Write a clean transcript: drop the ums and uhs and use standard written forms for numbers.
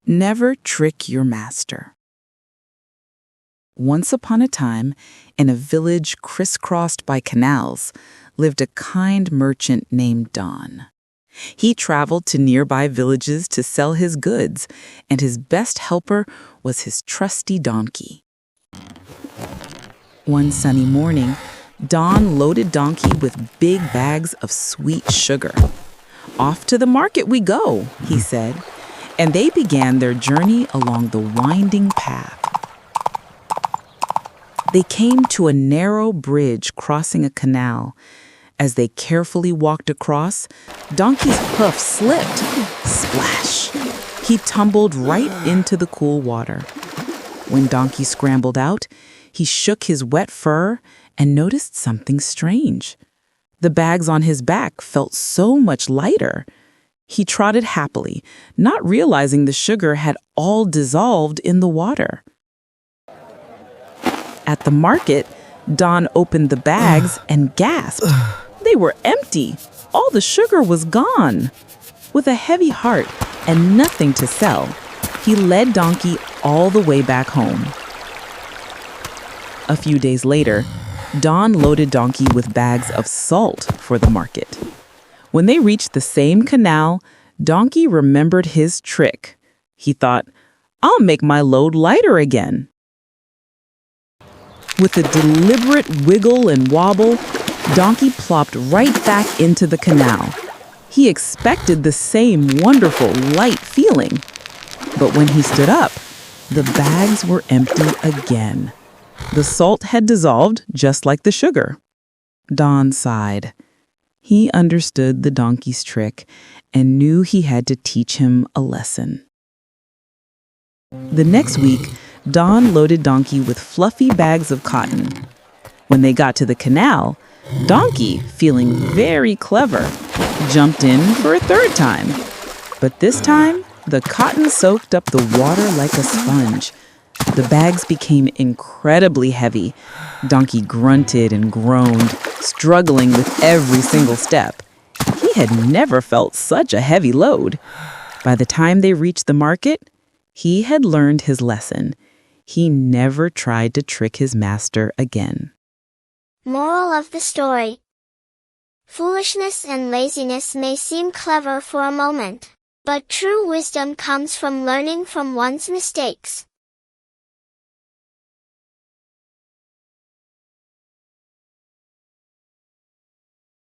Never trick your master. Once upon a time, in a village crisscrossed by canals, lived a kind merchant named Don. He traveled to nearby villages to sell his goods, and his best helper was his trusty donkey. One sunny morning, Don loaded Donkey with big bags of sweet sugar. "Off to the market we go," he said, and they began their journey along the winding path. They came to a narrow bridge crossing a canal. As they carefully walked across, Donkey's hoof slipped. Splash! He tumbled right into the cool water. When Donkey scrambled out, he shook his wet fur and noticed something strange. The bags on his back felt so much lighter. He trotted happily, not realizing the sugar had all dissolved in the water. At the market, Don opened the bags and gasped. They were empty. All the sugar was gone. With a heavy heart and nothing to sell, he led Donkey all the way back home. A few days later, Don loaded Donkey with bags of salt for the market. When they reached the same canal, Donkey remembered his trick. He thought, "I'll make my load lighter again." With a deliberate wiggle and wobble, Donkey plopped right back into the canal. He expected the same wonderful, light feeling. But when he stood up, the bags were empty again. The salt had dissolved just like the sugar. Don sighed. He understood the donkey's trick and knew he had to teach him a lesson. The next week, Don loaded Donkey with fluffy bags of cotton. When they got to the canal, Donkey, feeling very clever, jumped in for a third time. But this time, the cotton soaked up the water like a sponge. The bags became incredibly heavy. Donkey grunted and groaned, struggling with every single step. He had never felt such a heavy load. By the time they reached the market, he had learned his lesson. He never tried to trick his master again. Moral of the story: foolishness and laziness may seem clever for a moment, but true wisdom comes from learning from one's mistakes.